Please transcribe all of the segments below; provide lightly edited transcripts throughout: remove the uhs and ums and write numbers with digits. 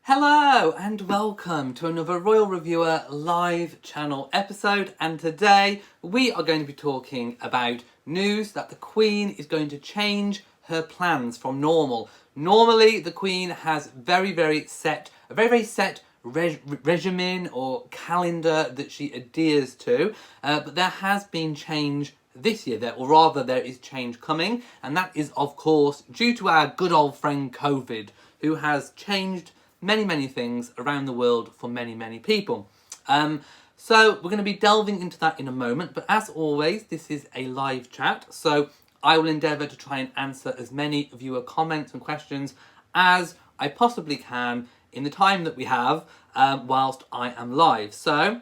Hello and welcome to another Royal Reviewer live channel episode, and today we are going to be talking about news that the Queen is going to change her plans from normal. Normally the Queen has a very set regimen or calendar that she adheres to, but there has been change this year, or rather there is change coming, and that is of course due to our good old friend COVID, who has changed many things around the world for many people. So we're going to be delving into that in a moment, but as always this is a live chat, so I will endeavour to try and answer as many viewer comments and questions as I possibly can in the time that we have whilst I am live. So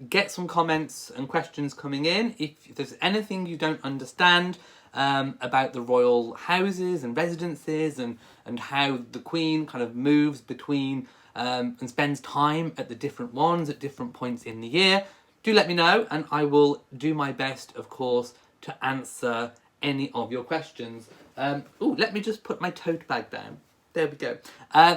get some comments and questions coming in. If there's anything you don't understand about the royal houses and residences and how the Queen kind of moves between and spends time at the different ones at different points in the year, do let me know and I will do my best, of course, to answer any of your questions. Let me just put my tote bag down. There we go.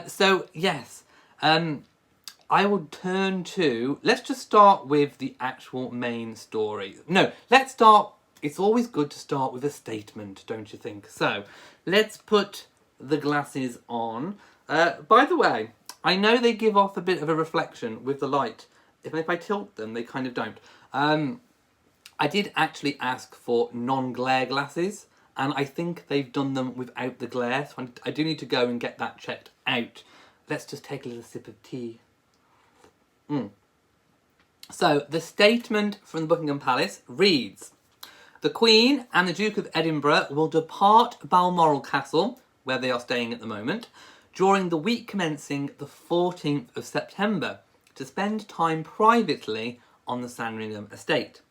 So yes, I will turn to, let's just start with the actual main story. No, let's start, it's always good to start with a statement, don't you think? So, let's put the glasses on. By the way, I know they give off a bit of a reflection with the light. If I tilt them, they kind of don't. I did actually ask for non-glare glasses, and I think they've done them without the glare, so I do need to go and get that checked out. Let's just take a little sip of tea. So, the statement from the Buckingham Palace reads: the Queen and the Duke of Edinburgh will depart Balmoral Castle, where they are staying at the moment, during the week commencing the 14th of September, to spend time privately on the Sandringham estate.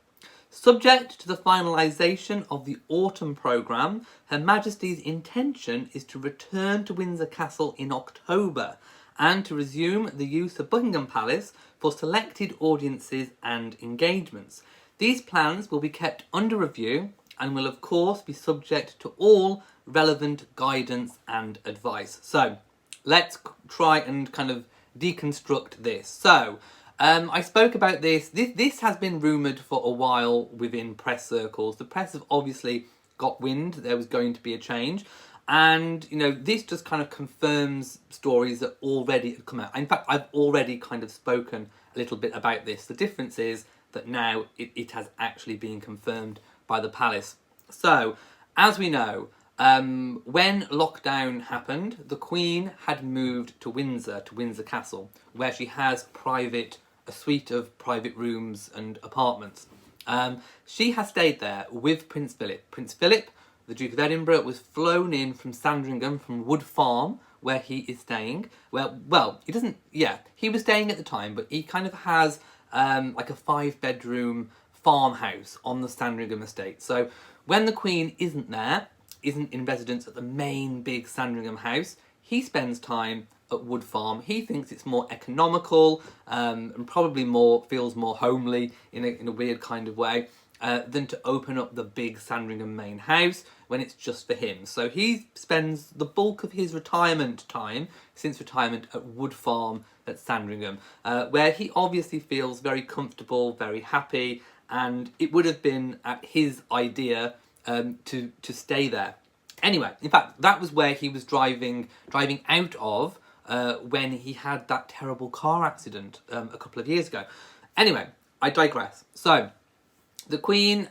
Subject to the finalisation of the autumn programme, Her Majesty's intention is to return to Windsor Castle in October and to resume the use of Buckingham Palace for selected audiences and engagements. These plans will be kept under review and will of course be subject to all relevant guidance and advice. So let's try and kind of deconstruct this. So I spoke about this. This has been rumoured for a while within press circles. The press have obviously got wind that there was going to be a change. And, you know, this just kind of confirms stories that already have come out. In fact, I've already kind of spoken a little bit about this. The difference is that now it has actually been confirmed by the palace. So, as we know, when lockdown happened, the Queen had moved to Windsor Castle, where she has a suite of private rooms and apartments. She has stayed there with Prince Philip. Prince Philip, the Duke of Edinburgh, was flown in from Sandringham, from Wood Farm, where he is staying. Well, he doesn't, he was staying at the time, but he kind of has like a 5-bedroom farmhouse on the Sandringham estate. So when the Queen isn't in residence at the main big Sandringham house, he spends time at Wood Farm. He thinks it's more economical and probably feels more homely in a weird kind of way than to open up the big Sandringham main house when it's just for him. So he spends the bulk of his retirement time, since retirement, at Wood Farm at Sandringham, where he obviously feels very comfortable, very happy, and it would have been at his idea to stay there. Anyway, in fact, that was where he was driving out of when he had that terrible car accident a couple of years ago. Anyway, I digress. So, the Queen,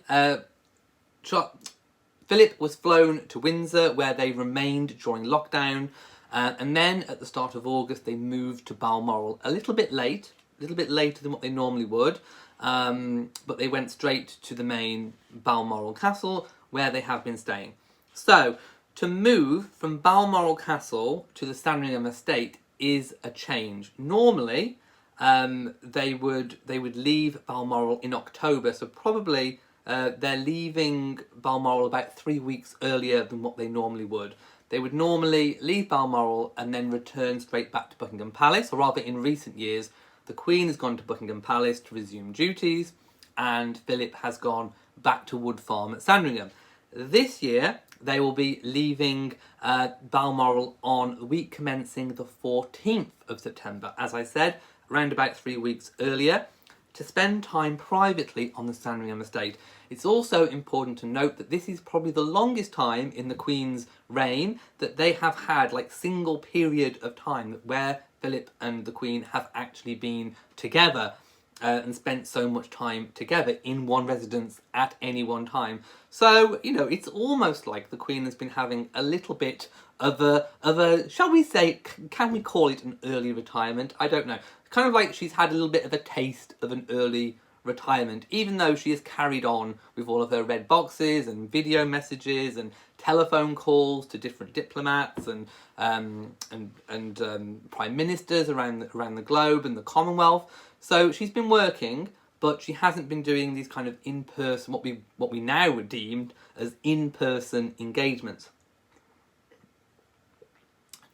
Philip was flown to Windsor, where they remained during lockdown, and then at the start of August they moved to Balmoral a little bit later than what they normally would, but they went straight to the main Balmoral Castle, where they have been staying. So, to move from Balmoral Castle to the Sandringham estate is a change. Normally, they would leave Balmoral in October, so probably they're leaving Balmoral about 3 weeks earlier than what they normally would. They would normally leave Balmoral and then return straight back to Buckingham Palace, or rather in recent years, the Queen has gone to Buckingham Palace to resume duties, and Philip has gone back to Wood Farm at Sandringham. This year, they will be leaving Balmoral on the week commencing the 14th of September, as I said, around about 3 weeks earlier, to spend time privately on the Sandringham estate. It's also important to note that this is probably the longest time in the Queen's reign that they have had like single period of time where Philip and the Queen have actually been together and spent so much time together in one residence at any one time. So, you know, it's almost like the Queen has been having a little bit of a shall we say, can we call it an early retirement? I don't know. Kind of like she's had a little bit of a taste of an early retirement, even though she has carried on with all of her red boxes and video messages and telephone calls to different diplomats and prime ministers around the globe and the Commonwealth. So she's been working, but she hasn't been doing these kind of in-person, what we now deemed as in-person engagements.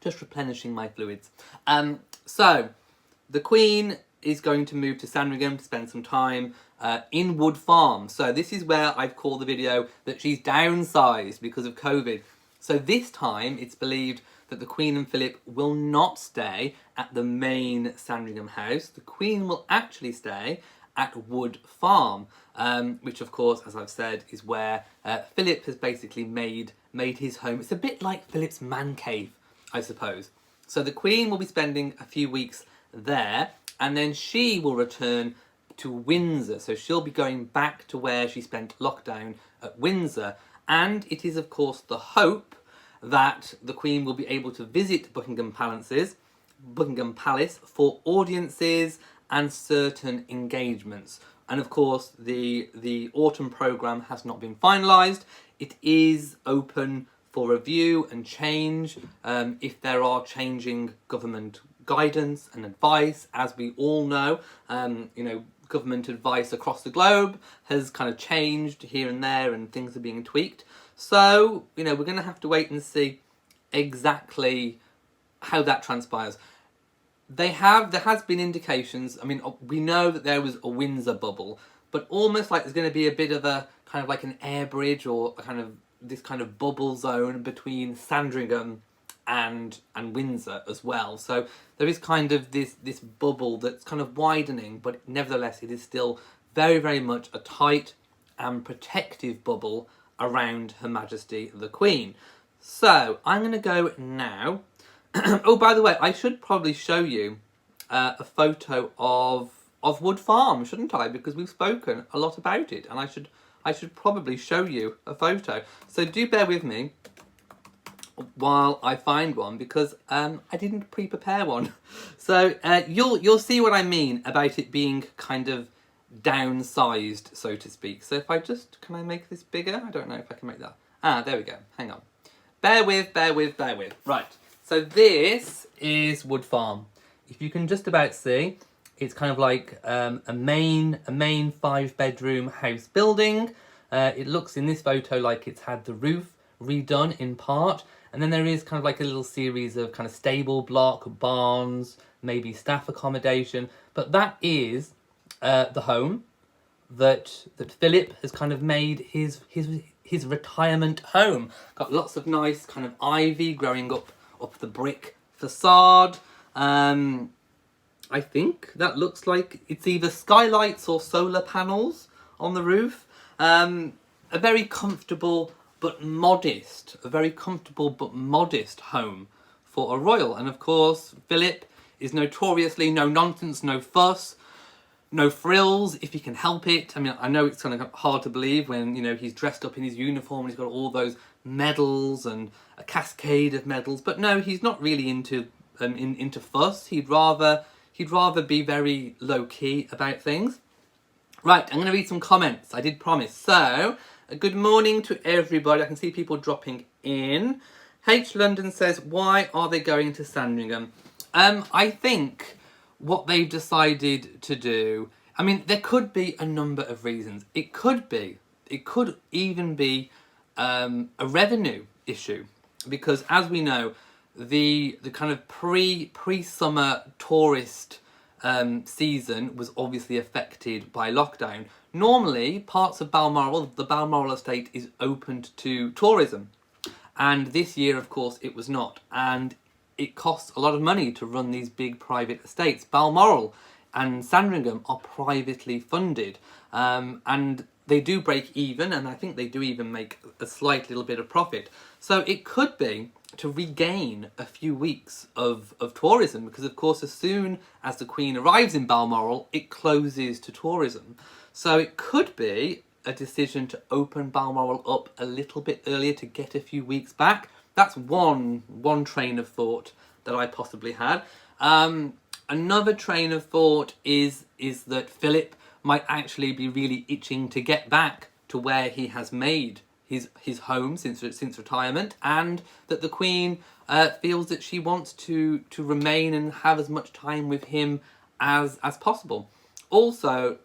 Just replenishing my fluids. So the Queen is going to move to Sandringham to spend some time in Wood Farm. So this is where I've called the video that she's downsized because of COVID. So this time it's believed that the Queen and Philip will not stay at the main Sandringham house. The Queen will actually stay at Wood Farm, which of course, as I've said, is where Philip has basically made his home. It's a bit like Philip's man cave, I suppose. So the Queen will be spending a few weeks there, and then she will return to Windsor. So she'll be going back to where she spent lockdown at Windsor. And it is, of course, the hope that the Queen will be able to visit Buckingham Palace for audiences and certain engagements. And of course, the autumn programme has not been finalised. It is open for review and change if there are changing government guidance and advice. As we all know, government advice across the globe has kind of changed here and there, and things are being tweaked. So, we're going to have to wait and see exactly how that transpires. There has been indications. I mean, we know that there was a Windsor bubble, but almost like there's going to be a bit of a kind of like an air bridge or a kind of this kind of bubble zone between Sandringham and Windsor as well. So there is kind of this bubble that's kind of widening, but nevertheless it is still very, very much a tight and protective bubble around Her Majesty the Queen. So I'm going to go now. Oh, by the way, I should probably show you a photo of Wood Farm, shouldn't I? Because we've spoken a lot about it, and I should probably show you a photo. So do bear with me while I find one, because I didn't pre-prepare one. So you'll see what I mean about it being kind of downsized, so to speak. So if I just, can I make this bigger? I don't know if I can make that. There we go. Hang on. Bear with. Right. So this is Wood Farm. If you can just about see, it's kind of like a main 5-bedroom house building. It looks in this photo like it's had the roof redone in part, and then there is kind of like a little series of kind of stable block, barns, maybe staff accommodation. But that is the home that Philip has kind of made his retirement home. Got lots of nice kind of ivy growing up the brick facade. I think that looks like it's either skylights or solar panels on the roof. A very comfortable but modest home for a royal. And of course, Philip is notoriously no nonsense, no fuss, no frills if he can help it. I mean, I know it's kind of hard to believe when, he's dressed up in his uniform and he's got all those medals and a cascade of medals, but no, he's not really into fuss. He'd rather be very low-key about things. Right, I'm going to read some comments. I did promise. So, good morning to everybody. I can see people dropping in. H. London says, why are they going to Sandringham? I think what they've decided to do, I mean, there could be a number of reasons. It could even be a revenue issue, because as we know, the kind of pre-summer tourist season was obviously affected by lockdown. Normally, parts of Balmoral, the Balmoral estate, is opened to tourism. And this year, of course, it was not. And it costs a lot of money to run these big private estates. Balmoral and Sandringham are privately funded. And they do break even, and I think they do even make a slight little bit of profit. So it could be to regain a few weeks of tourism, because of course as soon as the Queen arrives in Balmoral, it closes to tourism. So it could be a decision to open Balmoral up a little bit earlier to get a few weeks back. That's one train of thought that I possibly had. Another train of thought is that Philip might actually be really itching to get back to where he has made his home since retirement, and that the Queen feels that she wants to remain and have as much time with him as possible. Also,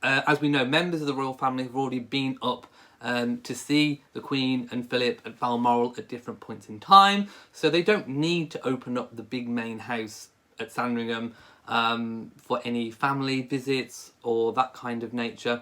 as we know, members of the royal family have already been up to see the Queen and Philip at Balmoral at different points in time, so they don't need to open up the big main house at Sandringham for any family visits or that kind of nature.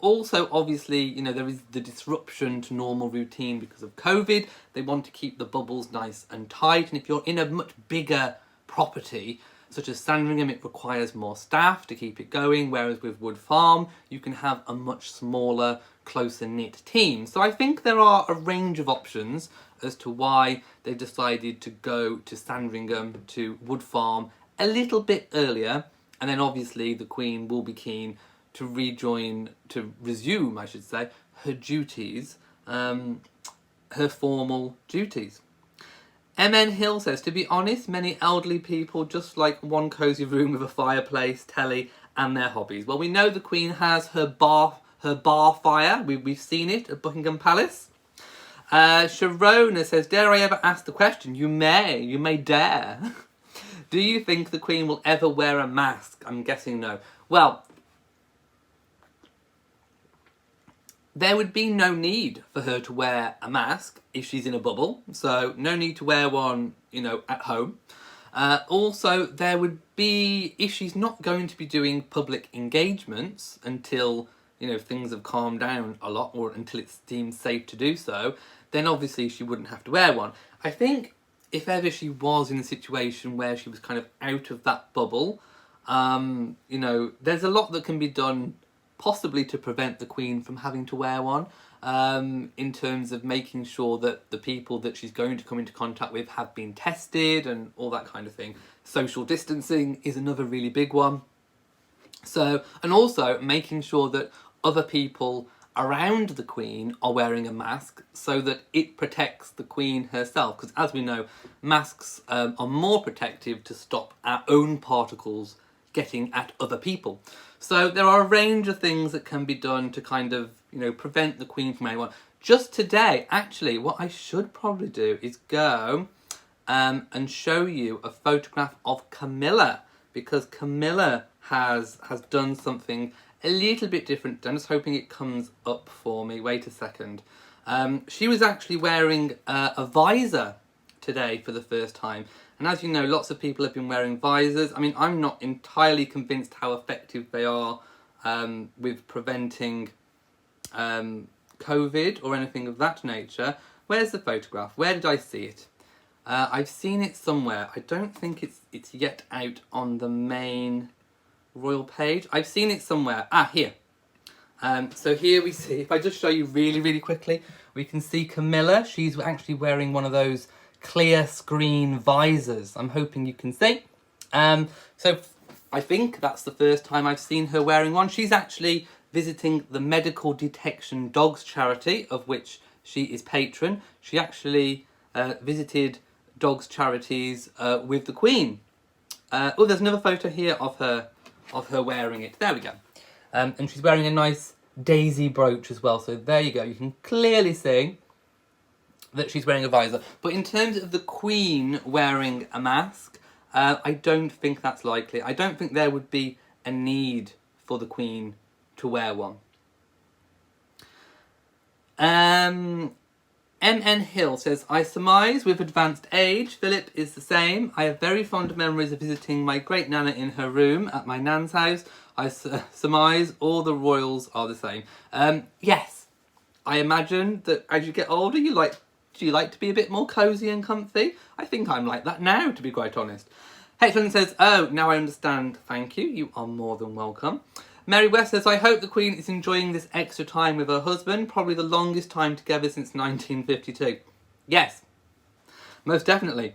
Also, obviously, you know, there is the disruption to normal routine because of COVID. They want to keep the bubbles nice and tight, and if you're in a much bigger property, such as Sandringham, it requires more staff to keep it going, whereas with Wood Farm, you can have a much smaller, closer-knit team. So I think there are a range of options as to why they decided to go to Sandringham, to Wood Farm, a little bit earlier, and then obviously the Queen will be keen to resume, I should say, her duties, her formal duties. MN Hill says, to be honest, many elderly people just like one cosy room with a fireplace, telly, and their hobbies. Well, we know the Queen has her bar fire. We've seen it at Buckingham Palace. Sharona says, dare I ever ask the question? You may dare. Do you think the Queen will ever wear a mask? I'm guessing no. Well, there would be no need for her to wear a mask if she's in a bubble, so no need to wear one, you know, at home. Also, there would be, if she's not going to be doing public engagements until, you know, things have calmed down a lot, or until it's deemed safe to do so, then obviously she wouldn't have to wear one. I think if ever she was in a situation where she was kind of out of that bubble, you know, there's a lot that can be done possibly to prevent the Queen from having to wear one, in terms of making sure that the people that she's going to come into contact with have been tested and all that kind of thing. Social distancing is another really big one. So, and also making sure that other people around the Queen are wearing a mask so that it protects the Queen herself, because as we know, masks are more protective to stop our own particles getting at other people. So there are a range of things that can be done to kind of, you know, prevent the Queen from anyone. Just today, actually, what I should probably do is go and show you a photograph of Camilla, because Camilla has done something a little bit different. I'm just hoping it comes up for me. Wait a second. She was actually wearing a visor today for the first time. And as you know, lots of people have been wearing visors. I mean, I'm not entirely convinced how effective they are with preventing COVID or anything of that nature. Where's the photograph? Where did I see it? I've seen it somewhere. I don't think it's yet out on the main royal page. I've seen it somewhere. Ah, here. So here we see, if I just show you really, really quickly, we can see Camilla. She's actually wearing one of those clear screen visors. I'm hoping you can see. So I think that's the first time I've seen her wearing one. She's actually visiting the Medical Detection Dogs charity, of which she is patron. She actually visited dogs charities with the Queen. Oh, there's another photo here of her wearing it. There we go. And she's wearing a nice daisy brooch as well. So there you go. You can clearly see that she's wearing a visor. But in terms of the Queen wearing a mask, I don't think that's likely. I don't think there would be a need for the Queen to wear one. MN Hill says, I surmise with advanced age, Philip is the same. I have very fond memories of visiting my great nana in her room at my nan's house. I surmise all the royals are the same. Yes, I imagine that as you get older, you like Do you like to be a bit more cosy and comfy? I think I'm like that now, to be quite honest. H. says, oh, now I understand. Thank you. You are more than welcome. Mary West says, I hope the Queen is enjoying this extra time with her husband. Probably the longest time together since 1952. Yes, most definitely.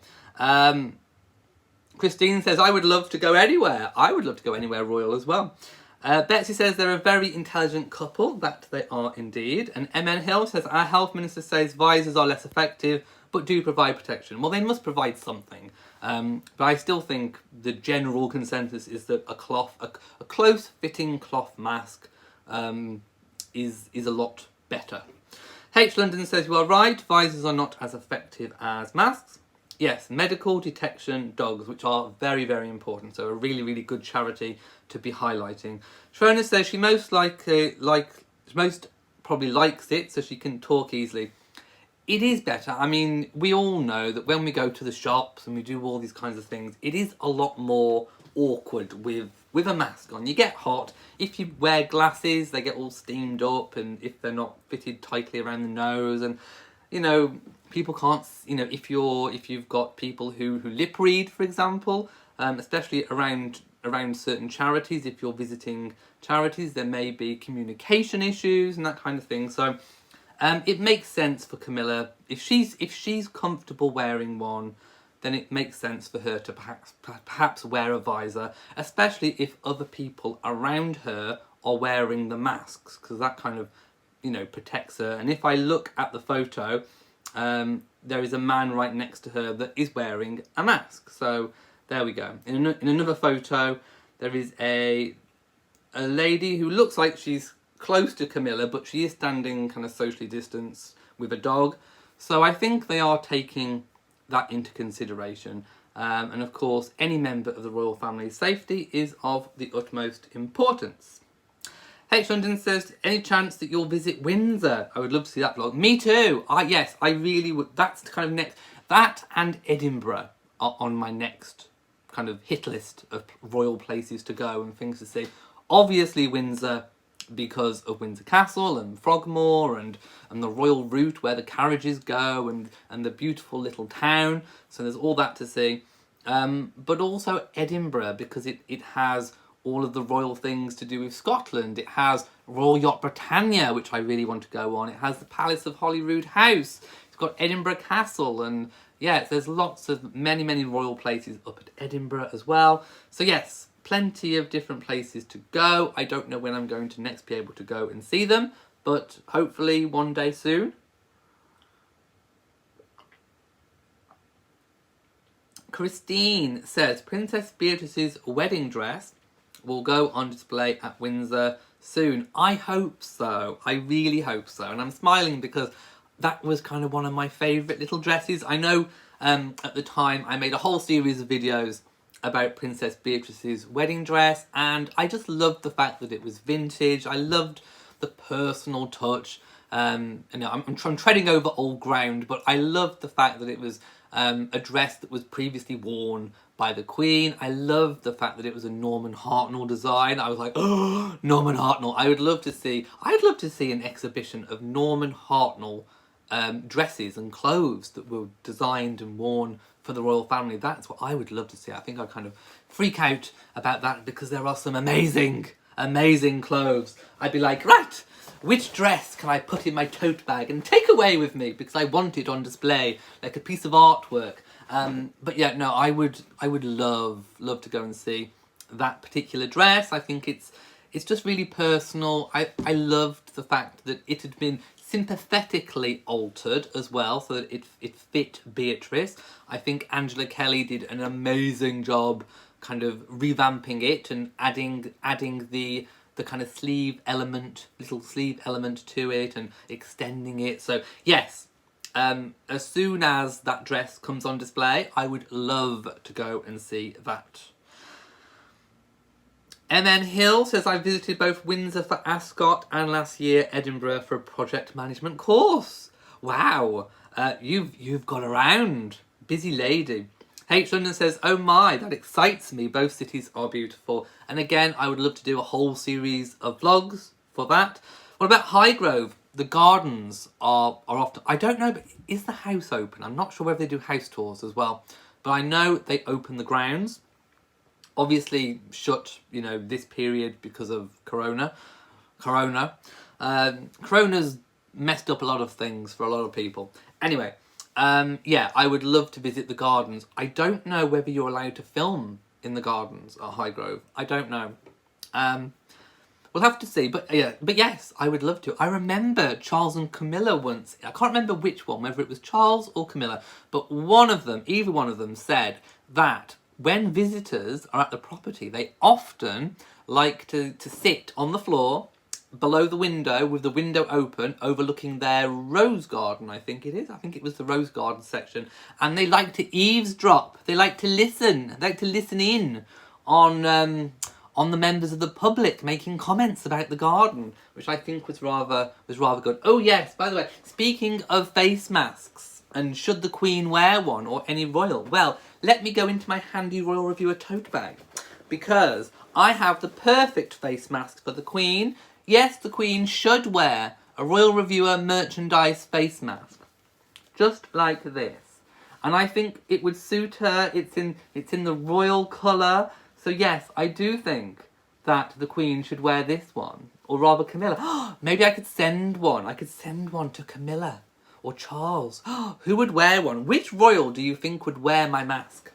Christine says, I would love to go anywhere. I would love to go anywhere royal as well. Betsy says they're a very intelligent couple. That they are indeed. And MN Hill says, our health minister says visors are less effective, but do provide protection. Well, they must provide something. But I still think the general consensus is that a close-fitting cloth mask is a lot better. H. London says, you are right, visors are not as effective as masks. Yes, medical, detection, dogs, which are very, very important. So a really, really good charity to be highlighting. Shrona says she most probably likes it, so she can talk easily. It is better. I mean, we all know that when we go to the shops and we do all these kinds of things, it is a lot more awkward with a mask on. You get hot. If you wear glasses, they get all steamed up, and if they're not fitted tightly around the nose, and you know, people can't, you know, if you've got people who lip read, for example, especially around certain charities, if you're visiting charities, there may be communication issues and that kind of thing. So it makes sense for Camilla, if she's comfortable wearing one, then it makes sense for her to perhaps wear a visor, especially if other people around her are wearing the masks, because that kind of, you know, protects her. And if I look at the photo, there is a man right next to her that is wearing a mask. So there we go. In another photo, there is a lady who looks like she's close to Camilla, but she is standing kind of socially distanced with a dog. So I think they are taking that into consideration. And of course, any member of the royal family's safety is of the utmost importance. H. London says, any chance that you'll visit Windsor? I would love to see that vlog. Me too. Yes, I really would. That's kind of next. That and Edinburgh are on my next kind of hit list of royal places to go and things to see. Obviously Windsor, because of Windsor Castle and Frogmore and the royal route where the carriages go and the beautiful little town. So there's all that to see. But also Edinburgh, because it has all of the royal things to do with Scotland. It has Royal Yacht Britannia, which I really want to go on. It has the Palace of Holyrood House. It's got Edinburgh Castle, and yeah, there's lots of many royal places up at Edinburgh as well. So yes, plenty of different places to go. I don't know when I'm going to next be able to go and see them, but hopefully one day soon. Christine says, Princess Beatrice's wedding dress will go on display at Windsor soon. I hope so. I really hope so. And I'm smiling because that was kind of one of my favourite little dresses. I know at the time I made a whole series of videos about Princess Beatrice's wedding dress, and I just loved the fact that it was vintage. I loved the personal touch. And I'm treading over old ground, but I loved the fact that it was a dress that was previously worn by the Queen. I loved the fact that it was a Norman Hartnell design. I was like, oh, Norman Hartnell. I'd love to see an exhibition of Norman Hartnell dresses and clothes that were designed and worn for the royal family. That's what I would love to see. I think I kind of freak out about that because there are some amazing clothes. I'd be like, right, which dress can I put in my tote bag and take away with me because I want it on display like a piece of artwork. But yeah, no, I would love to go and see that particular dress. I think it's just really personal. I loved the fact that it had been sympathetically altered as well, so that it fit Beatrice. I think Angela Kelly did an amazing job kind of revamping it and adding the kind of little sleeve element to it and extending it. So yes, as soon as that dress comes on display, I would love to go and see that. MN Hill says, I visited both Windsor for Ascot and last year Edinburgh for a project management course. Wow, you've got around. Busy lady. H. London says, oh my, that excites me. Both cities are beautiful. And again, I would love to do a whole series of vlogs for that. What about Highgrove? the gardens are often, I don't know, but is the house open? I'm not sure whether they do house tours as well, but I know they open the grounds. Obviously shut, you know, this period because of Corona's messed up a lot of things for a lot of people. Anyway, yeah, I would love to visit the gardens. I don't know whether you're allowed to film in the gardens at Highgrove. I don't know. We'll have to see, but yeah, but yes, I would love to. I remember Charles and Camilla once, I can't remember which one, whether it was Charles or Camilla, but one of them, either one of them, said that when visitors are at the property, they often like to sit on the floor below the window with the window open overlooking their rose garden, I think it is. I think it was the rose garden section. And they like to eavesdrop. They like to listen. They like to listen in on the members of the public making comments about the garden, which I think was rather good. Oh yes, by the way, speaking of face masks, and should the Queen wear one or any royal? Well, let me go into my handy Royal Reviewer tote bag, because I have the perfect face mask for the Queen. Yes, the Queen should wear a Royal Reviewer merchandise face mask, just like this, and I think it would suit her. It's in the royal colour. So yes, I do think that the Queen should wear this one, or rather Camilla. Maybe I could send one. I could send one to Camilla or Charles. Who would wear one? Which royal do you think would wear my mask?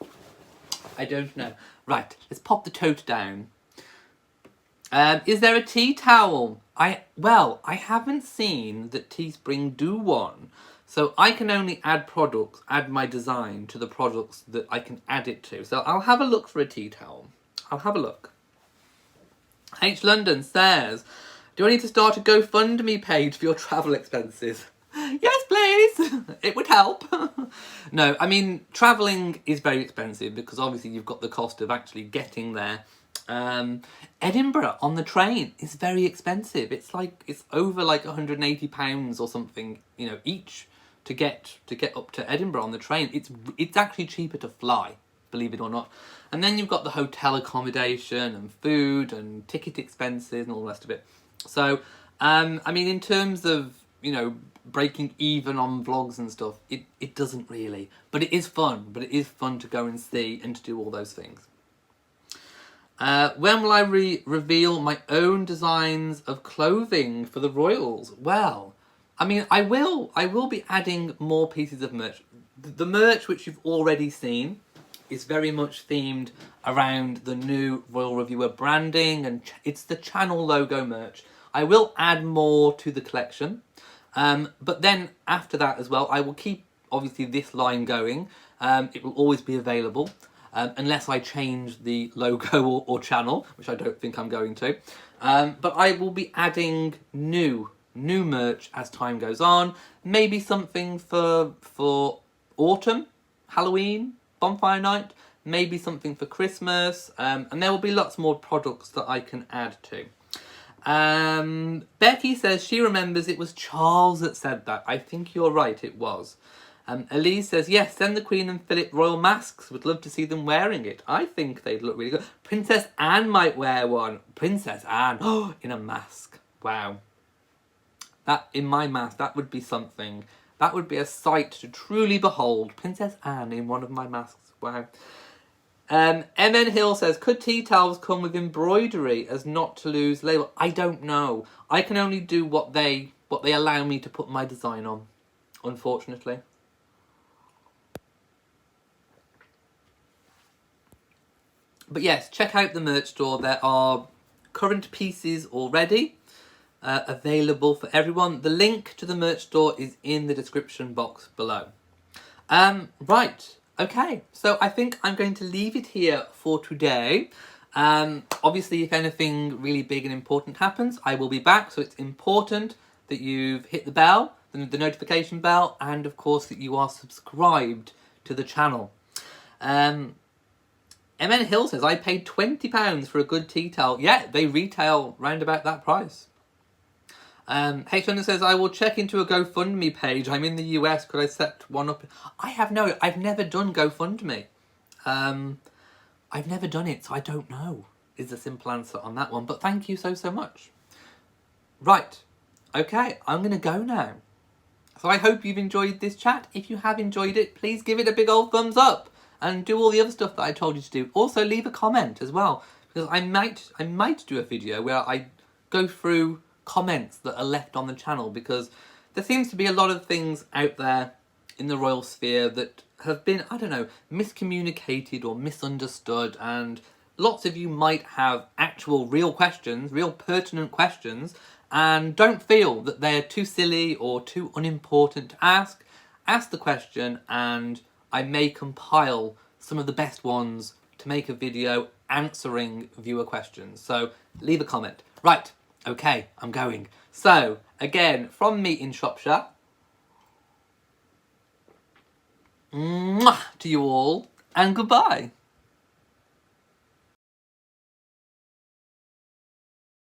I don't know. Right, let's pop the tote down. Is there a tea towel? I haven't seen that Teespring do one. So I can only add my design to the products that I can add it to. So I'll have a look for a tea towel. I'll have a look. H. London says, do I need to start a GoFundMe page for your travel expenses? Yes, please. It would help. No, I mean, travelling is very expensive because obviously you've got the cost of actually getting there. Edinburgh on the train is very expensive. It's over like £180 or something, you know, each to get up to Edinburgh on the train. It's actually cheaper to fly, believe it or not. And then you've got the hotel accommodation and food and ticket expenses and all the rest of it. So, I mean, in terms of, you know, breaking even on vlogs and stuff, it doesn't really. But it is fun. But it is fun to go and see and to do all those things. When will I reveal my own designs of clothing for the royals? Well, I mean, I will be adding more pieces of merch. The merch which you've already seen is very much themed around the new Royal Reviewer branding, and it's the channel logo merch. I will add more to the collection, but then after that as well, I will keep obviously this line going. It will always be available. Unless I change the logo or channel, which I don't think I'm going to. But I will be adding new merch as time goes on. Maybe something for autumn, Halloween, bonfire night. Maybe something for Christmas. And there will be lots more products that I can add to. Becky says she remembers it was Charles that said that. I think you're right, it was. Elise says, yes, send the Queen and Philip royal masks. Would love to see them wearing it. I think they'd look really good. Princess Anne might wear one. Princess Anne. Oh, in a mask. Wow. In my mask, that would be something. That would be a sight to truly behold. Princess Anne in one of my masks. Wow. MN Hill says, could tea towels come with embroidery as not to lose label? I don't know. I can only do what they allow me to put my design on, unfortunately. But yes, check out the merch store. There are current pieces already available for everyone. The link to the merch store is in the description box below. Right, okay. So I think I'm going to leave it here for today. Obviously, if anything really big and important happens, I will be back. So it's important that you've hit the bell, the notification bell, and of course that you are subscribed to the channel. MN Hill says, I paid £20 for a good tea towel. Yeah, they retail round about that price. H. London says, I will check into a GoFundMe page. I'm in the US. Could I set one up? I've never done GoFundMe. I've never done it, so I don't know, is the simple answer on that one. But thank you so much. Right. Okay, I'm going to go now. So I hope you've enjoyed this chat. If you have enjoyed it, please give it a big old thumbs up and do all the other stuff that I told you to do. Also leave a comment as well, because I might do a video where I go through comments that are left on the channel, because there seems to be a lot of things out there in the royal sphere that have been, I don't know, miscommunicated or misunderstood, and lots of you might have actual real questions, real pertinent questions, and don't feel that they're too silly or too unimportant to ask. Ask the question and I may compile some of the best ones to make a video answering viewer questions. So leave a comment. Right, okay, I'm going. So, again, from me in Shropshire, mwah, to you all, and goodbye.